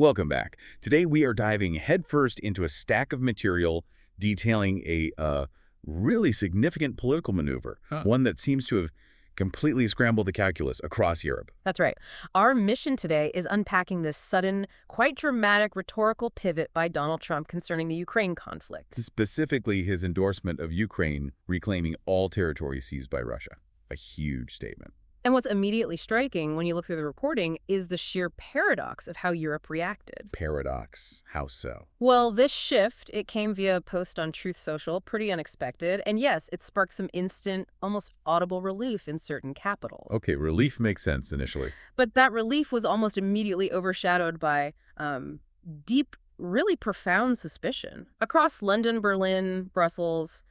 Welcome back. Today we are diving headfirst into a stack of material detailing a really significant political maneuver, one that seems to have completely scrambled the calculus across Europe. That's right. Our mission today is unpacking this sudden, quite dramatic rhetorical pivot by Donald Trump concerning the Ukraine conflict. Specifically, his endorsement of Ukraine reclaiming all territory seized by Russia. A huge statement. And what's immediately striking when you look through the reporting is the sheer paradox of how Europe reacted. Paradox. How so? Well, this shift, it came via a post on Truth Social, pretty unexpected, and yes, it sparked some instant, almost audible relief in certain capitals. Okay, relief makes sense initially. But that relief was almost immediately overshadowed by deep, really profound suspicion. Across London, Berlin, Brussels,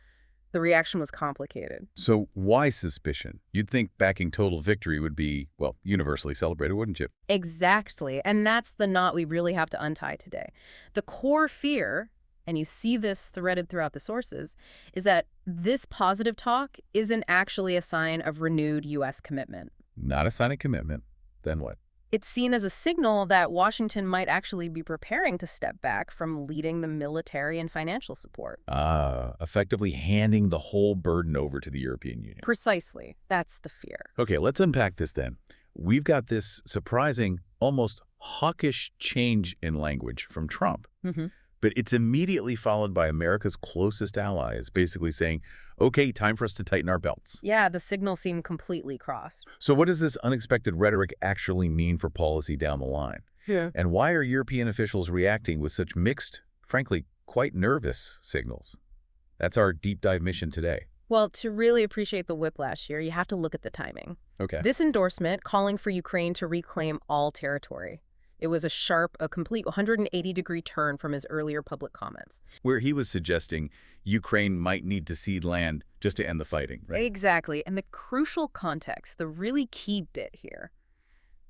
the reaction was complicated. So why suspicion? You'd think backing total victory would be, well, universally celebrated, wouldn't you? Exactly, and that's the knot we really have to untie today. The core fear, and you see this threaded throughout the sources, is that this positive talk isn't actually a sign of renewed U.S. commitment. Not a sign of commitment. Then what? It's seen as a signal that Washington might actually be preparing to step back from leading the military and financial support. Effectively handing the whole burden over to the European Union. Precisely. That's the fear. Okay, let's unpack this then. We've got this surprising, almost hawkish change in language from Trump. But it's immediately followed by America's closest allies basically saying, okay, time for us to tighten our belts. Yeah, the signals seem completely crossed. So what does this unexpected rhetoric actually mean for policy down the line? Yeah. And why are European officials reacting with such mixed, frankly, quite nervous signals? That's our deep dive mission today. Well, to really appreciate the whiplash here, you have to look at the timing. Okay. This endorsement calling for Ukraine to reclaim all territory. It was a complete 180-degree turn from his earlier public comments. Where he was suggesting Ukraine might need to cede land just to end the fighting, right? Exactly. And the crucial context, the really key bit here,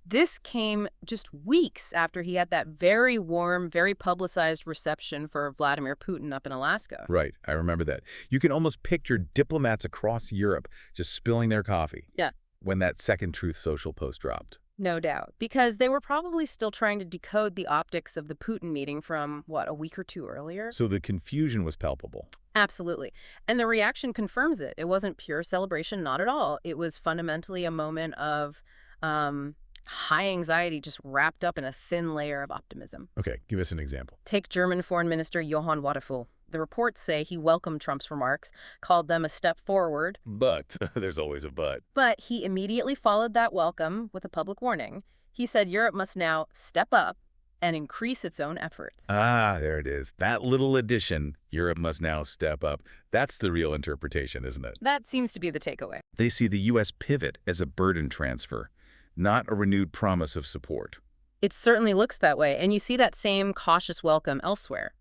this came just weeks after he had that very warm, very publicized reception for Vladimir Putin up in Alaska. Right. I remember that. You can almost picture diplomats across Europe just spilling their coffee. Yeah. When that second Truth Social post dropped. No doubt, because they were probably still trying to decode the optics of the Putin meeting from, what, a week or two earlier? So the confusion was palpable. Absolutely. And the reaction confirms it. It wasn't pure celebration, not at all. It was fundamentally a moment of high anxiety just wrapped up in a thin layer of optimism. Okay, give us an example. Take German Foreign Minister Johann Wadephul. The reports say he welcomed Trump's remarks, called them a step forward. But, there's always a but. But he immediately followed that welcome with a public warning. He said Europe must now step up and increase its own efforts. Ah, there it is. That little addition, Europe must now step up. That's the real interpretation, isn't it? That seems to be the takeaway. They see the U.S. pivot as a burden transfer, not a renewed promise of support. It certainly looks that way, and you see that same cautious welcome elsewhere.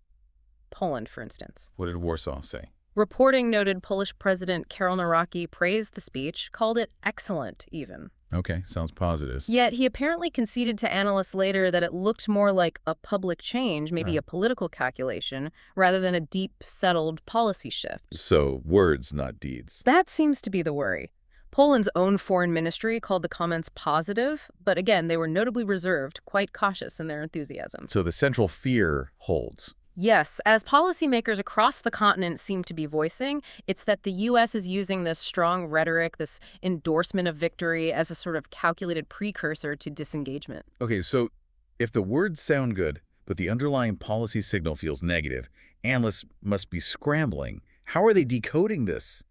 Poland, for instance. What did Warsaw say? Reporting noted Polish President Karol Nawrocki praised the speech, called it excellent, even. Okay, sounds positive. Yet he apparently conceded to analysts later that it looked more like a public change, maybe a political calculation, rather than a deep, settled policy shift. So, words, not deeds. That seems to be the worry. Poland's own foreign ministry called the comments positive, but again, they were notably reserved, quite cautious in their enthusiasm. So the central fear holds. Yes, as policymakers across the continent seem to be voicing, it's that the U.S. is using this strong rhetoric, this endorsement of victory, as a sort of calculated precursor to disengagement. Okay, so if the words sound good, but the underlying policy signal feels negative, analysts must be scrambling. How are they decoding this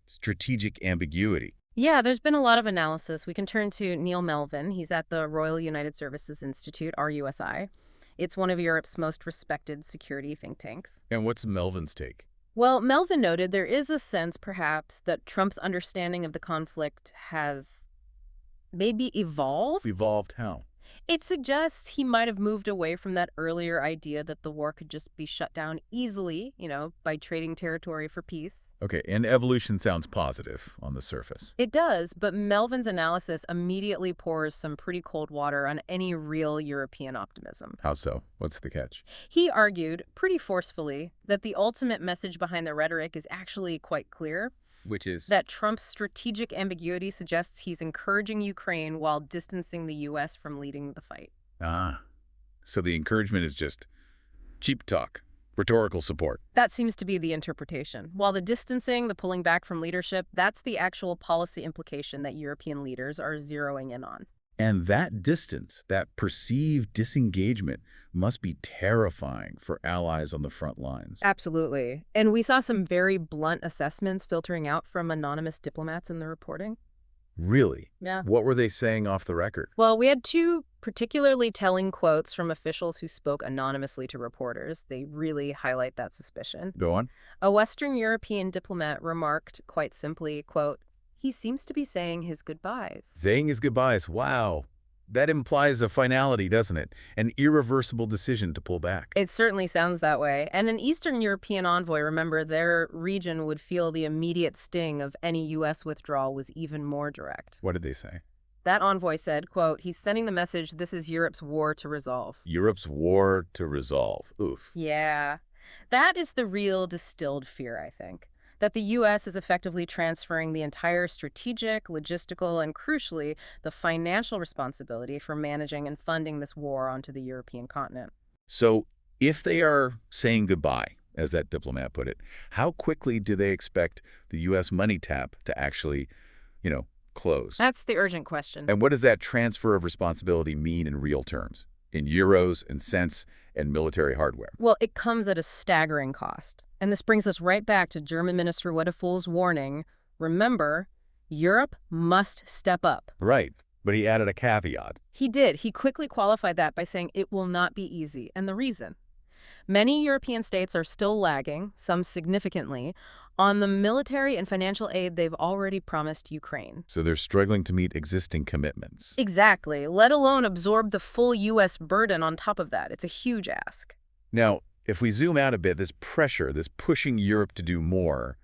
strategic ambiguity? Yeah, there's been a lot of analysis. We can turn to Neil Melvin. He's at the Royal United Services Institute, RUSI. It's one of Europe's most respected security think tanks. And what's Melvin's take? Well, Melvin noted there is a sense, perhaps, that Trump's understanding of the conflict has maybe evolved. Evolved how? It suggests he might have moved away from that earlier idea that the war could just be shut down easily, by trading territory for peace. Okay, and evolution sounds positive on the surface. It does, but Melvin's analysis immediately pours some pretty cold water on any real European optimism. How so? What's the catch? He argued, pretty forcefully, that the ultimate message behind the rhetoric is actually quite clear. Which is? That Trump's strategic ambiguity suggests he's encouraging Ukraine while distancing the U.S. from leading the fight. Ah, So the encouragement is just cheap talk, rhetorical support. That seems to be the interpretation. While the distancing, the pulling back from leadership, that's the actual policy implication that European leaders are zeroing in on. And that distance, that perceived disengagement, must be terrifying for allies on the front lines. Absolutely. And we saw some very blunt assessments filtering out from anonymous diplomats in the reporting. Really? Yeah. What were they saying off the record? Well, we had two particularly telling quotes from officials who spoke anonymously to reporters. They really highlight that suspicion. Go on. A Western European diplomat remarked quite simply, quote, "He seems to be saying his goodbyes." Saying his goodbyes. Wow. That implies a finality, doesn't it? An irreversible decision to pull back. It certainly sounds that way. And an Eastern European envoy, remember, their region would feel the immediate sting of any U.S. withdrawal was even more direct. What did they say? That envoy said, quote, "He's sending the message, this is Europe's war to resolve." Europe's war to resolve. Oof. Yeah. That is the real distilled fear, I think. That the U.S. is effectively transferring the entire strategic, logistical, and crucially, the financial responsibility for managing and funding this war onto the European continent. So if they are saying goodbye, as that diplomat put it, how quickly do they expect the U.S. money tap to actually, close? That's the urgent question. And what does that transfer of responsibility mean in real terms? In euros and cents and military hardware? Well, it comes at a staggering cost. And this brings us right back to German Minister Wedeful's warning. Remember, Europe must step up. Right. But he added a caveat. He did. He quickly qualified that by saying it will not be easy. And the reason? Many European states are still lagging, some significantly, on the military and financial aid they've already promised Ukraine. So they're struggling to meet existing commitments. Exactly, let alone absorb the full U.S. burden on top of that. It's a huge ask. Now, if we zoom out a bit, this pressure, this pushing Europe to do more,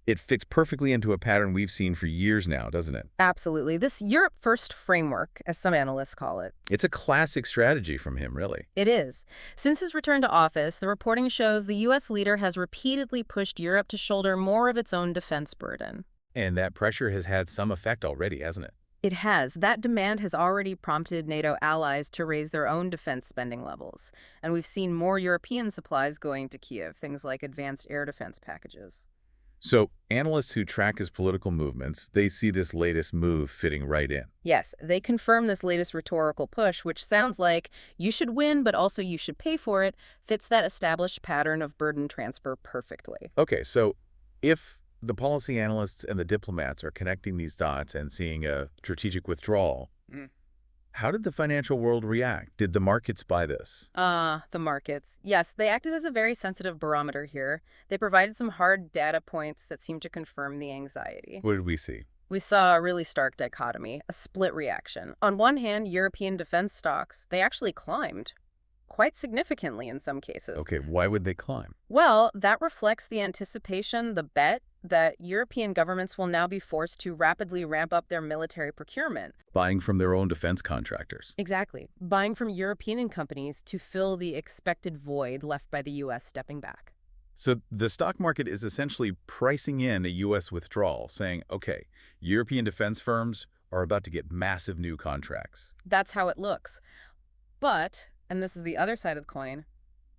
it fits perfectly into a pattern we've seen for years now, doesn't it? Absolutely. This Europe First framework, as some analysts call it. It's a classic strategy from him, really. It is. Since his return to office, the reporting shows the U.S. leader has repeatedly pushed Europe to shoulder more of its own defense burden. And that pressure has had some effect already, hasn't it? It has. That demand has already prompted NATO allies to raise their own defense spending levels. And we've seen more European supplies going to Kyiv, things like advanced air defense packages. So analysts who track his political movements, they see this latest move fitting right in. Yes, they confirm this latest rhetorical push, which sounds like you should win, but also you should pay for it, fits that established pattern of burden transfer perfectly. Okay, so if the policy analysts and the diplomats are connecting these dots and seeing a strategic withdrawal, how did the financial world react? Did the markets buy this? The markets. Yes, they acted as a very sensitive barometer here. They provided some hard data points that seemed to confirm the anxiety. What did we see? We saw a really stark dichotomy, a split reaction. On one hand, European defense stocks, they actually climbed. Quite significantly in some cases. Okay, why would they climb? Well, that reflects the anticipation, the bet, that European governments will now be forced to rapidly ramp up their military procurement. Buying from their own defense contractors. Exactly. Buying from European companies to fill the expected void left by the U.S. stepping back. So the stock market is essentially pricing in a U.S. withdrawal, saying, okay, European defense firms are about to get massive new contracts. That's how it looks. But, and this is the other side of the coin,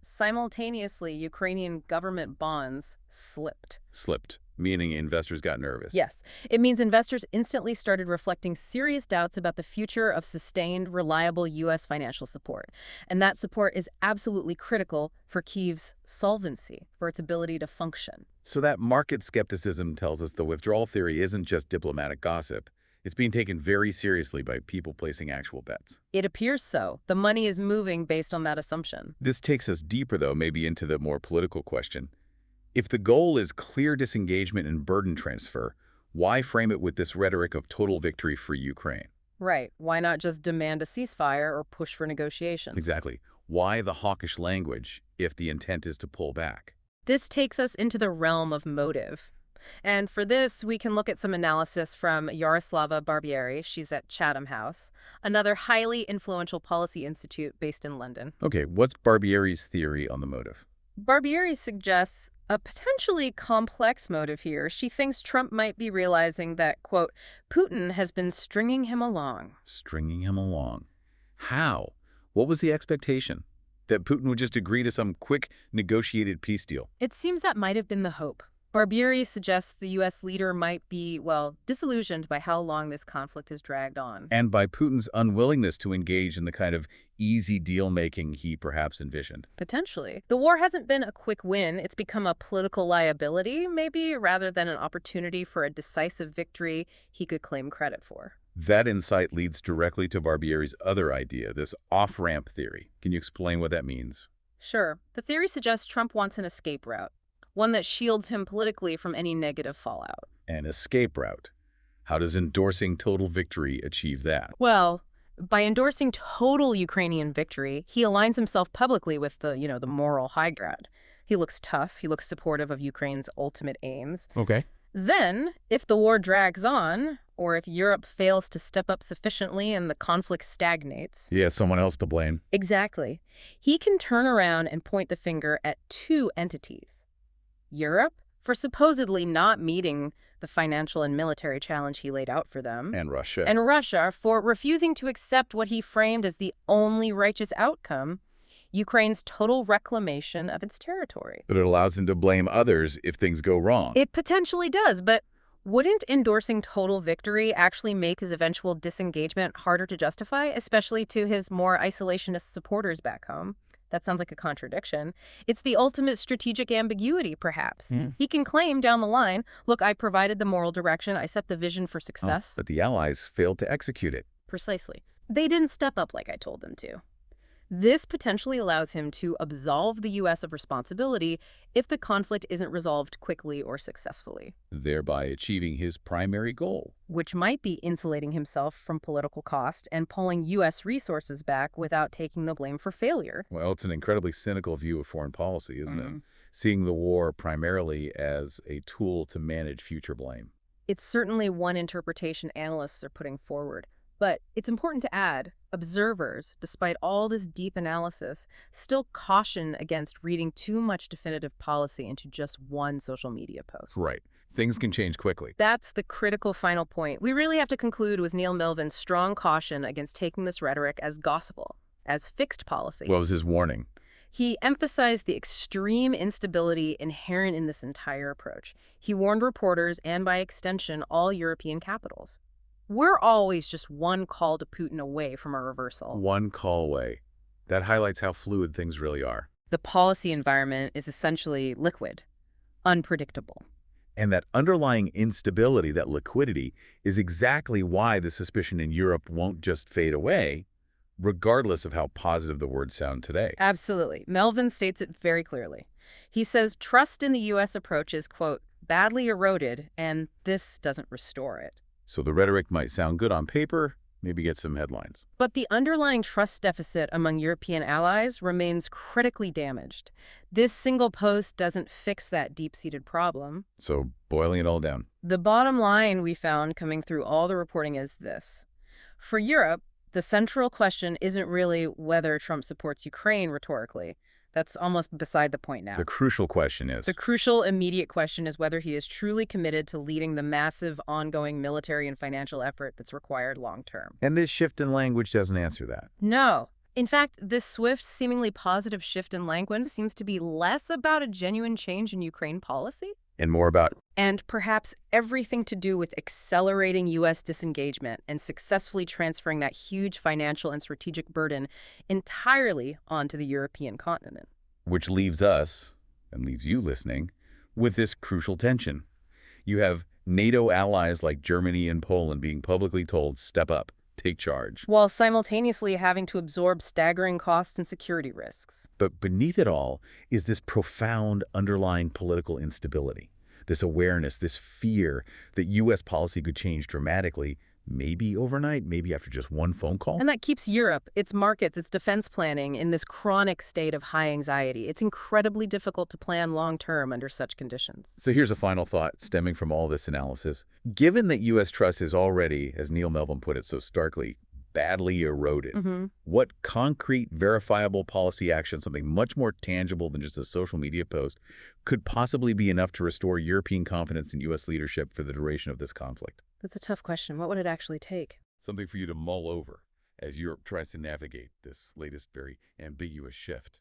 simultaneously, Ukrainian government bonds slipped. Slipped, meaning investors got nervous. Yes. It means investors instantly started reflecting serious doubts about the future of sustained, reliable U.S. financial support. And that support is absolutely critical for Kyiv's solvency, for its ability to function. So that market skepticism tells us the withdrawal theory isn't just diplomatic gossip. It's being taken very seriously by people placing actual bets. It appears so. The money is moving based on that assumption. This takes us deeper, though, maybe into the more political question. If the goal is clear disengagement and burden transfer, why frame it with this rhetoric of total victory for Ukraine? Right. Why not just demand a ceasefire or push for negotiations? Exactly. Why the hawkish language if the intent is to pull back? This takes us into the realm of motive. And for this, we can look at some analysis from Yaroslava Barbieri. She's at Chatham House, another highly influential policy institute based in London. Okay, what's Barbieri's theory on the motive? Barbieri suggests a potentially complex motive here. She thinks Trump might be realizing that, quote, Putin has been stringing him along. Stringing him along. How? What was the expectation? that Putin would just agree to some quick negotiated peace deal. It seems that might have been the hope. Barbieri suggests the U.S. leader might be, well, disillusioned by how long this conflict has dragged on. And by Putin's unwillingness to engage in the kind of easy deal-making he perhaps envisioned. Potentially. The war hasn't been a quick win. It's become a political liability, maybe, rather than an opportunity for a decisive victory he could claim credit for. That insight leads directly to Barbieri's other idea, this off-ramp theory. Can you explain what that means? Sure. The theory suggests Trump wants an escape route, one that shields him politically from any negative fallout. An escape route. How does endorsing total victory achieve that? Well, by endorsing total Ukrainian victory, he aligns himself publicly with the moral high ground. He looks tough. He looks supportive of Ukraine's ultimate aims. Okay. Then, if the war drags on, or if Europe fails to step up sufficiently and the conflict stagnates... Yeah, someone else to blame. Exactly. He can turn around and point the finger at two entities. Europe, for supposedly not meeting the financial and military challenge he laid out for them. And Russia. And Russia, for refusing to accept what he framed as the only righteous outcome, Ukraine's total reclamation of its territory. But it allows him to blame others if things go wrong. It potentially does, but wouldn't endorsing total victory actually make his eventual disengagement harder to justify, especially to his more isolationist supporters back home? That sounds like a contradiction. It's the ultimate strategic ambiguity, perhaps. He can claim down the line, look, I provided the moral direction, I set the vision for success. But the Allies failed to execute it. Precisely. They didn't step up like I told them to. This potentially allows him to absolve the U.S. of responsibility if the conflict isn't resolved quickly or successfully. Thereby achieving his primary goal. Which might be insulating himself from political cost and pulling U.S. resources back without taking the blame for failure. Well, it's an incredibly cynical view of foreign policy, isn't it? Seeing the war primarily as a tool to manage future blame. It's certainly one interpretation analysts are putting forward. But it's important to add, observers, despite all this deep analysis, still caution against reading too much definitive policy into just one social media post. Right. Things can change quickly. That's the critical final point. We really have to conclude with Neil Melvin's strong caution against taking this rhetoric as gospel, as fixed policy. What was his warning? He emphasized the extreme instability inherent in this entire approach. He warned reporters and, by extension, all European capitals. We're always just one call to Putin away from a reversal. One call away. That highlights how fluid things really are. The policy environment is essentially liquid, unpredictable. And that underlying instability, that liquidity, is exactly why the suspicion in Europe won't just fade away, regardless of how positive the words sound today. Absolutely. Melvin states it very clearly. He says trust in the U.S. approach is, quote, badly eroded, and this doesn't restore it. So the rhetoric might sound good on paper, maybe get some headlines. But the underlying trust deficit among European allies remains critically damaged. This single post doesn't fix that deep-seated problem. So boiling it all down. The bottom line we found coming through all the reporting is this. For Europe, the central question isn't really whether Trump supports Ukraine rhetorically. That's almost beside the point now. The crucial question is... The crucial immediate question is whether he is truly committed to leading the massive ongoing military and financial effort that's required long-term. And this shift in language doesn't answer that. No. In fact, this swift, seemingly positive shift in language seems to be less about a genuine change in Ukraine policy And more about... and perhaps everything to do with accelerating U.S. disengagement and successfully transferring that huge financial and strategic burden entirely onto the European continent. Which leaves us, and leaves you listening, with this crucial tension. You have NATO allies like Germany and Poland being publicly told, step up, take charge. While simultaneously having to absorb staggering costs and security risks. But beneath it all is this profound underlying political instability, this awareness, this fear that U.S. policy could change dramatically, maybe overnight, maybe after just one phone call. And that keeps Europe, its markets, its defense planning in this chronic state of high anxiety. It's incredibly difficult to plan long-term under such conditions. So here's a final thought stemming from all this analysis. Given that U.S. trust is already, as Neil Melvin put it so starkly, badly eroded, what concrete, verifiable policy action, something much more tangible than just a social media post, could possibly be enough to restore European confidence in U.S. leadership for the duration of this conflict? That's a tough question. What would it actually take? Something for you to mull over as Europe tries to navigate this latest very ambiguous shift.